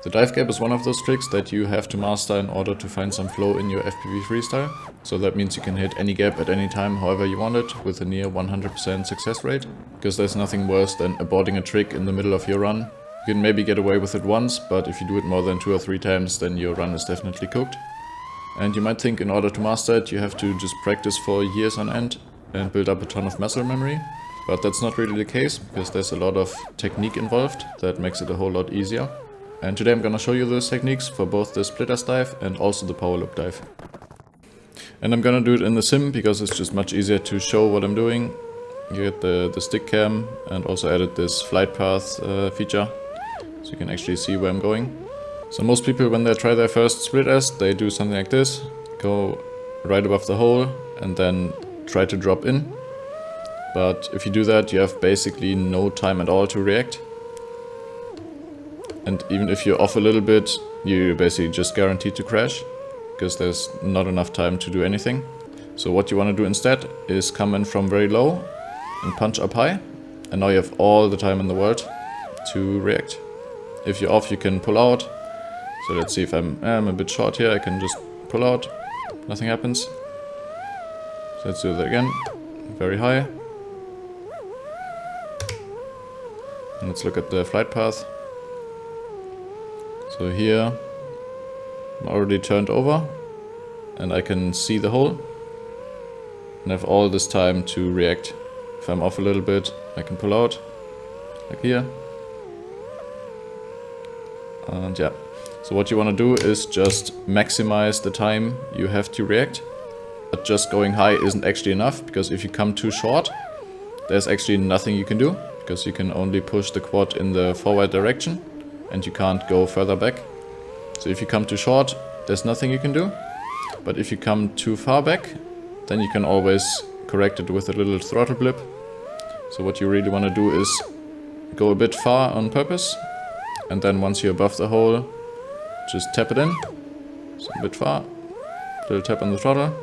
The dive gap is one of those tricks that you have to master in order to find some flow in your FPV freestyle. So that means you can hit any gap at any time however you want it with a near 100% success rate. Because there's nothing worse than aborting a trick in the middle of your run. You can maybe get away with it once, but if you do it more than 2 or 3 times, then your run is definitely cooked. And you might think in order to master it, you have to just practice for years on end and build up a ton of muscle memory. But that's not really the case, because there's a lot of technique involved that makes it a whole lot easier. And today I'm gonna show you those techniques for both the Split-S dive and also the Powerloop dive. And I'm gonna do it in the sim because it's just much easier to show what I'm doing. You get the stick cam, and also added this flight path feature, so you can actually see where I'm going. So most people, when they try their first Split-S, they do something like this. Go right above the hole and then try to drop in. But if you do that, you have basically no time at all to react. And even if you're off a little bit, you're basically just guaranteed to crash, because there's not enough time to do anything. So what you want to do instead is come in from very low and punch up high. And now you have all the time in the world to react. If you're off, you can pull out. So let's see if I'm a bit short here, I can just pull out. Nothing happens. So let's do that again. Very high. And let's look at the flight path. So here, I'm already turned over, and I can see the hole, and have all this time to react. If I'm off a little bit, I can pull out, like here. And yeah, so what you want to do is just maximize the time you have to react. But just going high isn't actually enough, because if you come too short, there's actually nothing you can do, because you can only push the quad in the forward direction. And you can't go further back. So if you come too short, there's nothing you can do. But if you come too far back, then you can always correct it with a little throttle blip. So what you really want to do is go a bit far on purpose, and then once you're above the hole, just tap it in. So a bit far, little tap on the throttle.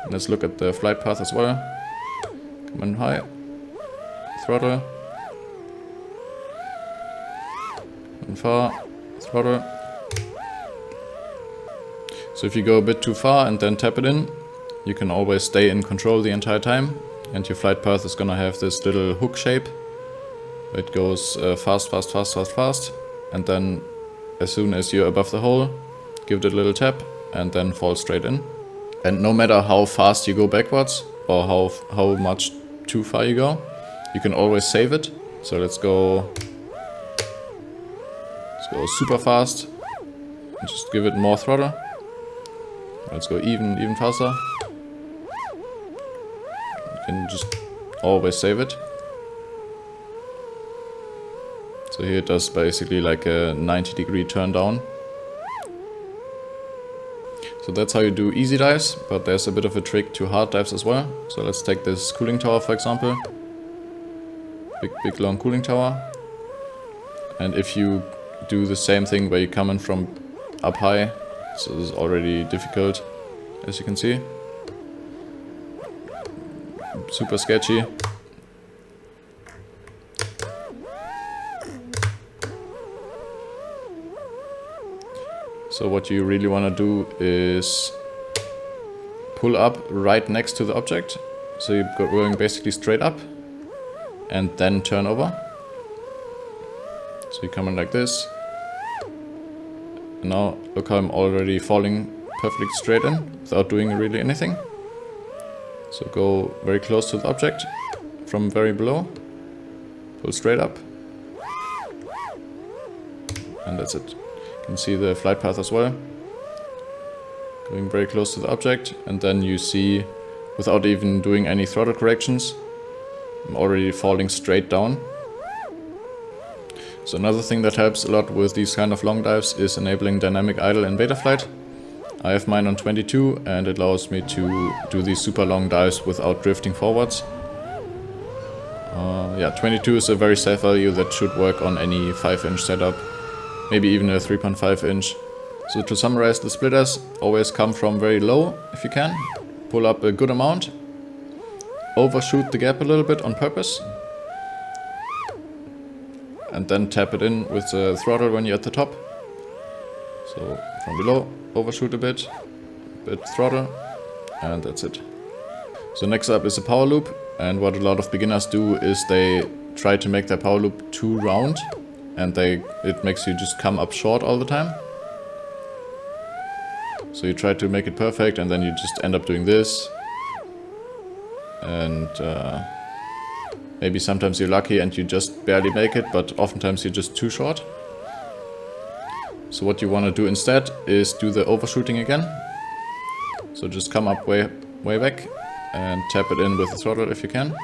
And let's look at the flight path as well. Come in high, throttle. And far, throttle. So if you go a bit too far and then tap it in, you can always stay in control the entire time, and your flight path is gonna have this little hook shape. It goes fast, fast, fast, fast, fast, and then as soon as you're above the hole, give it a little tap and then fall straight in. And no matter how fast you go backwards or how much too far you go, you can always save it. So let's go super fast and just give it more throttle. Let's go even faster. You can just always save it. So here it does basically like a 90-degree turn down. So that's how you do easy dives, but there's a bit of a trick to hard dives as well. So let's take this cooling tower for example. Big long cooling tower. And if you do the same thing where you come in from up high, so this is already difficult, as you can see. Super sketchy. So what you really want to do is pull up right next to the object. So you're going basically straight up and then turn over. So you come in like this. And now look how I'm already falling perfectly straight in without doing really anything. So go very close to the object from very below. Pull straight up. And that's it. You can see the flight path as well. Going very close to the object, and then you see, without even doing any throttle corrections, I'm already falling straight down. So another thing that helps a lot with these kind of long dives is enabling dynamic idle in Betaflight. I have mine on 22 and it allows me to do these super long dives without drifting forwards. Yeah, 22 is a very safe value that should work on any 5-inch setup, maybe even a 3.5 inch. So to summarize the Split-S, always come from very low if you can, pull up a good amount, overshoot the gap a little bit on purpose, and then tap it in with the throttle when you're at the top. So from below, overshoot a bit throttle, and that's it. So next up is a power loop, and what a lot of beginners do is they try to make their power loop too round, and it makes you just come up short all the time. So you try to make it perfect, and then you just end up doing this. And maybe sometimes you're lucky and you just barely make it, but oftentimes you're just too short. So what you want to do instead is do the overshooting again. So just come up way back and tap it in with the throttle if you can.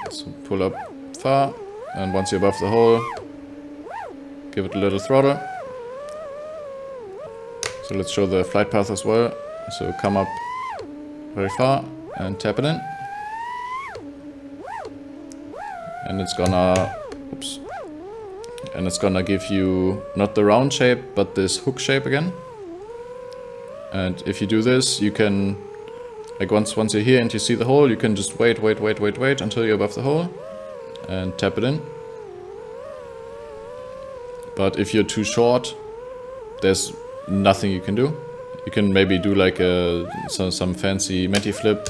So pull up far, and once you're above the hole, give it a little throttle. So let's show the flight path as well. So come up very far and tap it in. And it's gonna give you not the round shape, but this hook shape again. And if you do this, you can, like once you're here and you see the hole, you can just wait until you're above the hole and tap it in. But if you're too short, there's nothing you can do. You can maybe do like some fancy Meti flip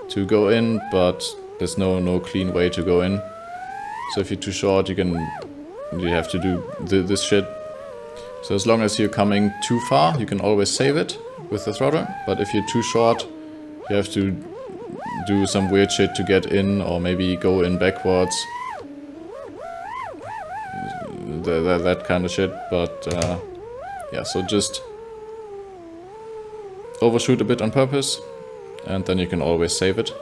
to go in, but there's no clean way to go in. So if you're too short, you have to do this shit. So as long as you're coming too far, you can always save it with the throttle. But if you're too short, you have to do some weird shit to get in, or maybe go in backwards. That kind of shit. But yeah, so just overshoot a bit on purpose, and then you can always save it.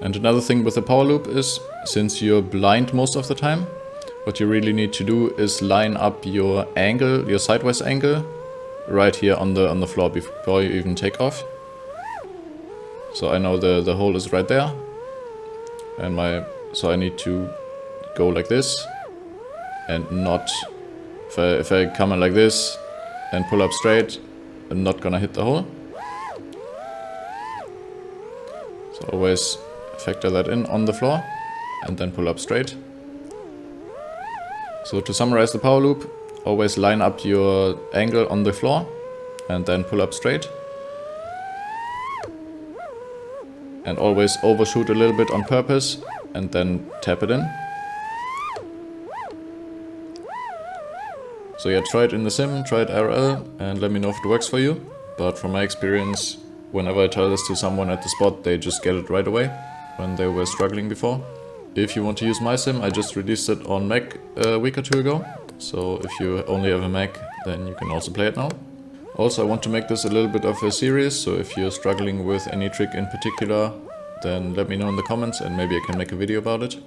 And another thing with the power loop is, since you're blind most of the time, what you really need to do is line up your angle, your sideways angle, right here on the floor before you even take off. So I know the hole is right there, and so I need to go like this, and not, if I come in like this and pull up straight, I'm not gonna hit the hole. So always factor that in on the floor and then pull up straight. So to summarize the power loop, always line up your angle on the floor and then pull up straight. And always overshoot a little bit on purpose and then tap it in. So yeah, try it in the sim, try it IRL, and let me know if it works for you. But from my experience, whenever I tell this to someone at the spot, they just get it right away when they were struggling before. If you want to use my sim, I just released it on Mac a week or two ago. So if you only have a Mac, then you can also play it now. Also, I want to make this a little bit of a series, so if you're struggling with any trick in particular, then let me know in the comments and maybe I can make a video about it.